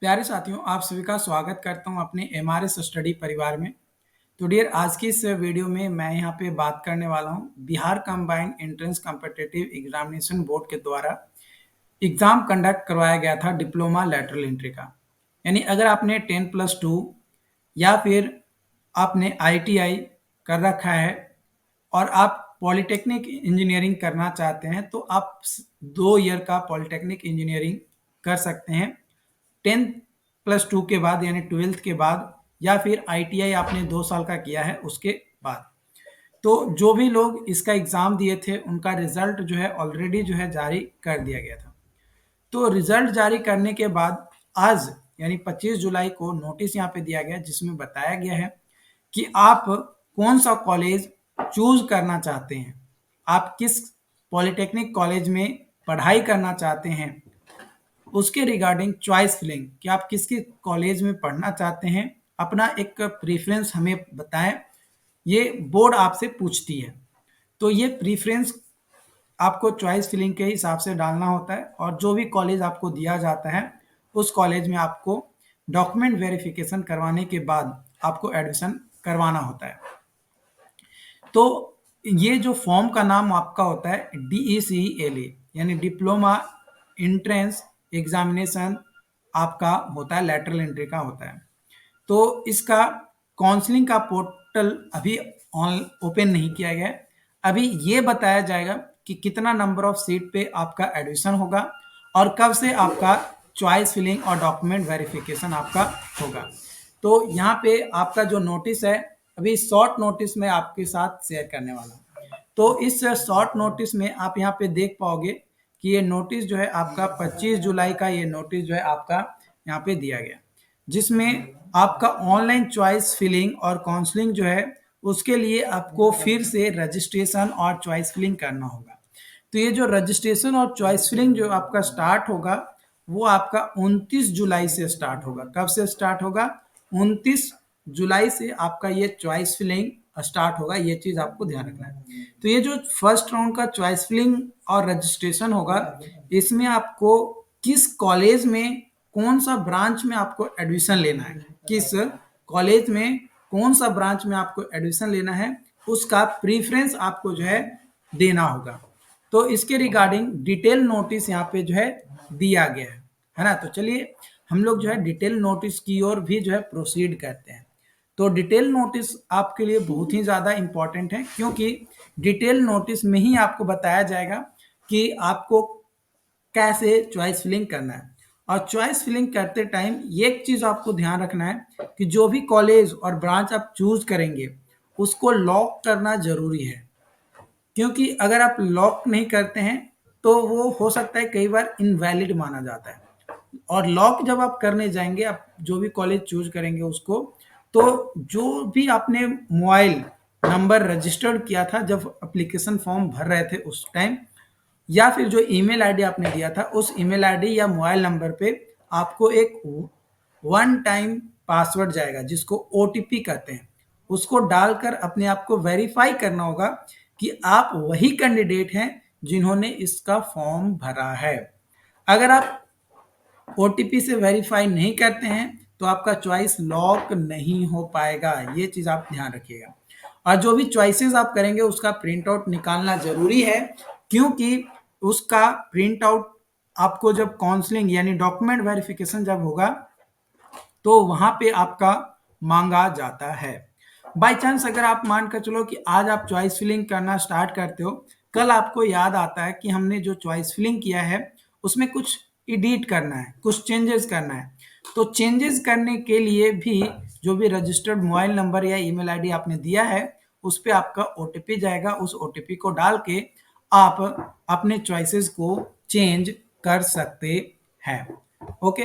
प्यारे साथियों, आप सभी का स्वागत करता हूं अपने एमआरएस स्टडी परिवार में। तो डियर, आज की इस वीडियो में मैं यहां पे बात करने वाला हूं Bihar combined entrance competitive examination board के द्वारा एग्जाम कंडक्ट करवाया गया था डिप्लोमा लैटरल एंट्री का। यानी अगर आपने 10+2 या फिर आपने आईटीआई कर रखा है और आप पॉलिटेक्निक इंजीनियरिंग करना चाहते हैं तो आप 2 ईयर का पॉलिटेक्निक इंजीनियरिंग कर सकते हैं 10+2 के बाद, यानी 12th के बाद, या फिर आईटीआई आपने 2 साल का किया है उसके बाद। तो जो भी लोग इसका एग्जाम दिए थे उनका रिजल्ट जो है ऑलरेडी जो है जारी कर दिया गया था। तो रिजल्ट जारी करने के बाद आज यानी 25 जुलाई को नोटिस यहाँ पे दिया गया जिसमें बताया गया है कि आप कौन सा कॉलेज चूज करना चाहते हैं, आप किस पॉलिटेक्निक कॉलेज में पढ़ाई करना चाहते हैं, उसके रिगार्डिंग चॉइस फिलिंग कि आप किसके कॉलेज में पढ़ना चाहते हैं, अपना एक प्रीफरेंस हमें बताएं। ये बोर्ड आपसे पूछती है। तो ये प्रीफरेंस आपको चॉइस फिलिंग के हिसाब से डालना होता है और जो भी कॉलेज आपको दिया जाता है उस कॉलेज में आपको डॉक्यूमेंट वेरिफिकेशन करवाने के बाद आपको एडमिशन करवाना होता है। तो ये जो फॉर्म का नाम आपका होता है DECELA, यानी डिप्लोमा एंट्रेंस एग्जामिनेशन आपका होता है, लैटरल एंट्री का होता है। तो इसका काउंसलिंग का पोर्टल अभी ओपन नहीं किया गया है। अभी ये बताया जाएगा कि कितना नंबर ऑफ सीट पे आपका एडमिशन होगा और कब से आपका चॉइस फिलिंग और डॉक्यूमेंट वेरिफिकेशन आपका होगा। तो यहाँ पे आपका जो नोटिस है अभी शॉर्ट नोटिस में आपके साथ शेयर करने वाला हूँ। तो इस शॉर्ट नोटिस में आप यहाँ पे देख पाओगे कि ये नोटिस जो है आपका 25 जुलाई का, ये नोटिस जो है आपका यहाँ पे दिया गया जिसमें आपका ऑनलाइन चॉइस फिलिंग और काउंसलिंग जो है उसके लिए आपको फिर से रजिस्ट्रेशन और चॉइस फिलिंग करना होगा। तो ये जो रजिस्ट्रेशन और चॉइस फिलिंग जो आपका स्टार्ट होगा वो आपका 29 जुलाई से स्टार्ट होगा। कब से स्टार्ट होगा? 29 जुलाई से आपका ये चॉइस फिलिंग स्टार्ट होगा। ये चीज आपको ध्यान रखना है। तो ये जो फर्स्ट राउंड का चॉइस फिलिंग और रजिस्ट्रेशन होगा इसमें आपको किस कॉलेज में कौन सा ब्रांच में आपको एडमिशन लेना है, किस कॉलेज में कौन सा ब्रांच में आपको एडमिशन लेना है उसका प्रीफरेंस आपको जो है देना होगा। तो इसके रिगार्डिंग डिटेल नोटिस यहाँ पे जो है दिया गया है ना। तो चलिए हम लोग जो है डिटेल नोटिस की ओर भी जो है प्रोसीड करते हैं। तो डिटेल नोटिस आपके लिए बहुत ही ज़्यादा इंपॉर्टेंट है क्योंकि डिटेल नोटिस में ही आपको बताया जाएगा कि आपको कैसे चॉइस फिलिंग करना है। और चॉइस फिलिंग करते टाइम ये एक चीज़ आपको ध्यान रखना है कि जो भी कॉलेज और ब्रांच आप चूज करेंगे उसको लॉक करना जरूरी है, क्योंकि अगर आप लॉक नहीं करते हैं तो वो हो सकता है कई बार इनवैलिड माना जाता है। और लॉक जब आप करने जाएंगे, आप जो भी कॉलेज चूज करेंगे उसको, तो जो भी आपने मोबाइल नंबर रजिस्टर्ड किया था जब एप्लीकेशन फॉर्म भर रहे थे उस टाइम, या फिर जो ईमेल आईडी आपने दिया था उस ईमेल आईडी या मोबाइल नंबर पे आपको एक वन टाइम पासवर्ड जाएगा जिसको ओटीपी कहते हैं। उसको डालकर अपने आप को वेरीफाई करना होगा कि आप वही कैंडिडेट हैं जिन्होंने इसका फॉर्म भरा है। अगर आप ओटीपी से वेरीफाई नहीं करते हैं तो आपका चॉइस लॉक नहीं हो पाएगा। ये चीज आप ध्यान रखिएगा। और जो भी चॉइसेस आप करेंगे उसका प्रिंट आउट निकालना जरूरी है, क्योंकि उसका प्रिंट आउट आपको जब काउंसलिंग यानी डॉक्यूमेंट वेरिफिकेशन जब होगा तो वहां पे आपका मांगा जाता है। बाय चांस अगर आप मान कर चलो कि आज आप चॉइस फिलिंग करना स्टार्ट करते हो, कल आपको याद आता है कि हमने जो चॉइस फिलिंग किया है उसमें कुछ एडिट करना है, कुछ चेंजेस करना है। तो चेंजेस करने के लिए भी जो भी रजिस्टर्ड मोबाइल नंबर या ईमेल आईडी आपने दिया है उस पर आपका ओटीपी जाएगा। उस ओटीपी को डाल के आप अपने चॉइसेस को चेंज कर सकते हैं। ओके,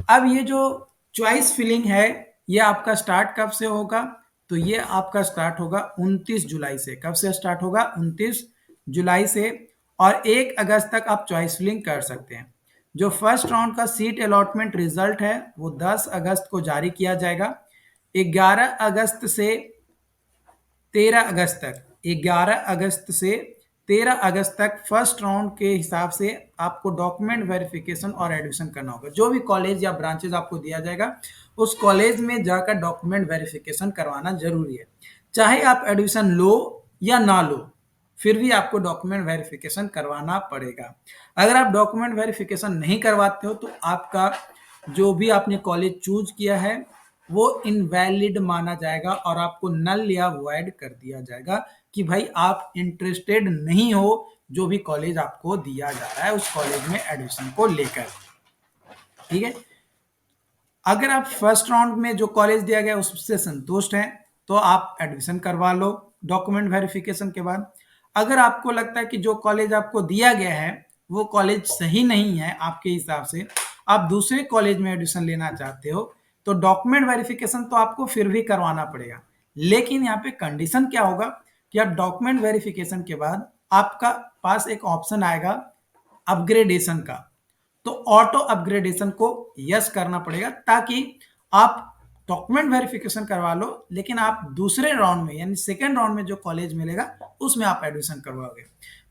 अब ये जो चॉइस फिलिंग है ये आपका स्टार्ट कब से होगा? तो ये आपका स्टार्ट होगा 29 जुलाई से। कब से स्टार्ट होगा? 29 जुलाई से। और 1 अगस्त तक आप चॉइस फिलिंग कर सकते हैं। जो फर्स्ट राउंड का सीट अलॉटमेंट रिजल्ट है वो 10 अगस्त को जारी किया जाएगा। 11 अगस्त से 13 अगस्त तक, 11 अगस्त से 13 अगस्त तक फर्स्ट राउंड के हिसाब से आपको डॉक्यूमेंट वेरिफिकेशन और एडमिशन करना होगा। जो भी कॉलेज या ब्रांचेज आपको दिया जाएगा, उस कॉलेज में जाकर डॉक्यूमेंट वेरिफिकेशन करवाना जरूरी है। चाहे आप एडमिशन लो या ना लो, फिर भी आपको डॉक्यूमेंट वेरिफिकेशन करवाना पड़ेगा। अगर आप डॉक्यूमेंट वेरिफिकेशन नहीं करवाते हो तो आपका जो भी आपने कॉलेज चूज किया है वो इनवैलिड माना जाएगा और आपको नल या वॉइड कर दिया जाएगा कि भाई आप इंटरेस्टेड नहीं हो जो भी कॉलेज आपको दिया जा रहा है उस कॉलेज में एडमिशन को लेकर। ठीक है, अगर आप फर्स्ट राउंड में जो कॉलेज दिया गया उससे संतुष्ट हैं तो आप एडमिशन करवा लो डॉक्यूमेंट वेरिफिकेशन के बाद। अगर आपको लगता है कि जो कॉलेज आपको दिया गया है वो कॉलेज सही नहीं है आपके हिसाब से, आप दूसरे कॉलेज में एडमिशन लेना चाहते हो, तो डॉक्यूमेंट वेरिफिकेशन तो आपको फिर भी करवाना पड़ेगा। लेकिन यहाँ पे कंडीशन क्या होगा कि आप डॉक्यूमेंट वेरिफिकेशन के बाद आपका पास एक ऑप्शन आएगा अपग्रेडेशन का, तो ऑटो अपग्रेडेशन को यस करना पड़ेगा ताकि आप डॉक्यूमेंट वेरिफिकेशन करवा लो लेकिन आप दूसरे राउंड में यानी सेकेंड राउंड में जो कॉलेज मिलेगा उसमें आप एडमिशन करवाओगे।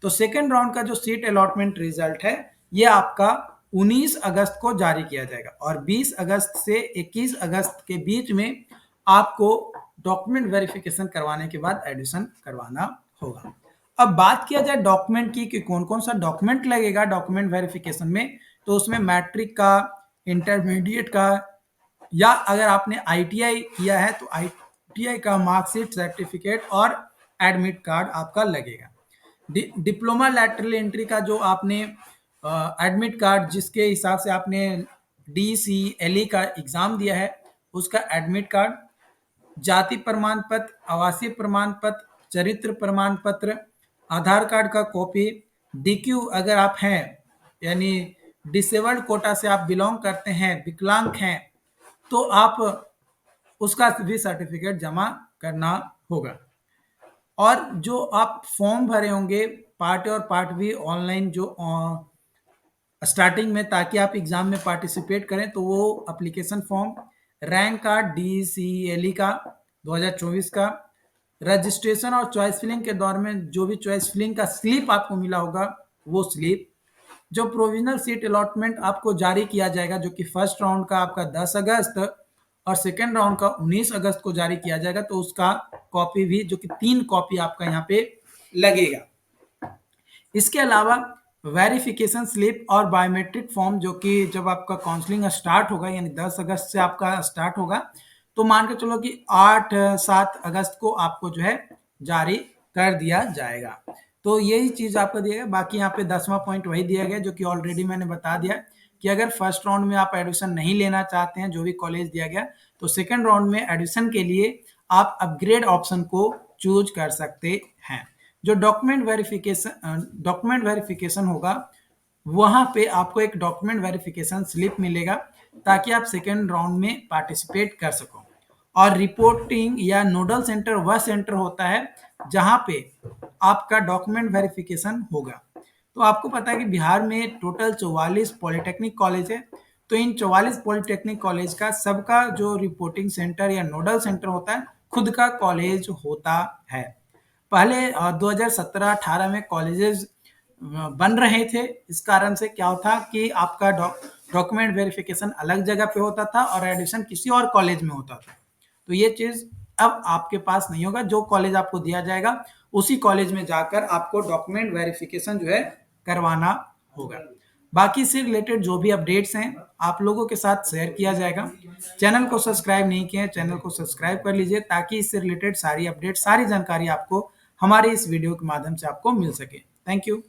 तो सेकेंड राउंड का जो सीट अलॉटमेंट रिजल्ट है ये आपका 19 अगस्त को जारी किया जाएगा और 20 अगस्त से 21 अगस्त के बीच में आपको डॉक्यूमेंट वेरिफिकेशन करवाने के बाद एडमिशन करवाना होगा। अब बात किया जाए डॉक्यूमेंट की कि कौन कौन सा डॉक्यूमेंट लगेगा डॉक्यूमेंट वेरिफिकेशन में, तो उसमें मैट्रिक का, इंटरमीडिएट का, या अगर आपने आईटीआई किया है तो आईटीआई का मार्कशीट, सर्टिफिकेट और एडमिट कार्ड आपका लगेगा। डिप्लोमा लैटरल एंट्री का जो आपने एडमिट कार्ड जिसके हिसाब से आपने डीसीएलई का एग्जाम दिया है उसका एडमिट कार्ड, जाति प्रमाण पत्र, आवासीय प्रमाण पत्र, चरित्र प्रमाण पत्र, आधार कार्ड का कॉपी, डीक्यू अगर आप हैं यानी डिसेबल्ड कोटा से आप बिलोंग करते हैं, विकलांग हैं, तो आप उसका भी सर्टिफिकेट जमा करना होगा। और जो आप फॉर्म भरे होंगे पार्ट ए और पार्ट बी ऑनलाइन जो स्टार्टिंग में ताकि आप एग्जाम में पार्टिसिपेट करें, तो वो एप्लीकेशन फॉर्म, रैंक कार्ड डीसीएलई का 2024 का, रजिस्ट्रेशन और चॉइस फिलिंग के दौर में जो भी चॉइस फिलिंग का स्लिप आपको मिला होगा वो स्लिप, जो प्रोविजनल सीट अलॉटमेंट आपको जारी किया जाएगा जो कि फर्स्ट राउंड का आपका 10 अगस्त और सेकेंड राउंड का 19 अगस्त को जारी किया जाएगा, तो उसका कॉपी भी जो कि 3 कॉपी आपका यहाँ पे लगेगा। इसके अलावा वेरिफिकेशन स्लिप और बायोमेट्रिक फॉर्म जो कि जब आपका काउंसलिंग स्टार्ट होगा यानी 10 अगस्त से आपका स्टार्ट होगा, तो मान के चलो कि 8-7 अगस्त को आपको जो है जारी कर दिया जाएगा। तो यही चीज आपको दिया गया। बाकी यहाँ पे 10वां पॉइंट वही दिया गया जो कि ऑलरेडी मैंने बता दिया कि अगर फर्स्ट राउंड में आप एडमिशन नहीं लेना चाहते हैं जो भी कॉलेज दिया गया, तो सेकेंड राउंड में एडमिशन के लिए आप अपग्रेड ऑप्शन को चूज कर सकते हैं। जो डॉक्यूमेंट वेरिफिकेशन होगा वहां पे आपको एक डॉक्यूमेंट वेरिफिकेशन स्लिप मिलेगा ताकि आप सेकेंड राउंड में पार्टिसिपेट कर सको। और रिपोर्टिंग या नोडल सेंटर वह सेंटर होता है जहां पे आपका डॉक्यूमेंट वेरिफिकेशन होगा। तो आपको पता है कि बिहार में टोटल 44 पॉलिटेक्निक कॉलेज है, तो इन 44 पॉलिटेक्निक कॉलेज का सबका जो रिपोर्टिंग सेंटर या नोडल सेंटर होता है खुद का कॉलेज होता है। पहले 2017-18 में कॉलेजेस बन रहे थे, इस कारण से क्या होता कि आपका डॉक्यूमेंट वेरिफिकेशन अलग जगह पे होता था और एडमिशन किसी और कॉलेज में होता था। तो ये चीज अब आपके पास नहीं होगा, जो कॉलेज आपको दिया जाएगा उसी कॉलेज में जाकर आपको डॉक्यूमेंट वेरिफिकेशन जो है करवाना होगा। बाकी इससे रिलेटेड जो भी अपडेट्स हैं आप लोगों के साथ शेयर किया जाएगा। चैनल को सब्सक्राइब नहीं किया, चैनल को सब्सक्राइब कर लीजिए ताकि इससे रिलेटेड सारी अपडेट, सारी जानकारी आपको हमारे इस वीडियो के माध्यम से आपको मिल सके। Thank you.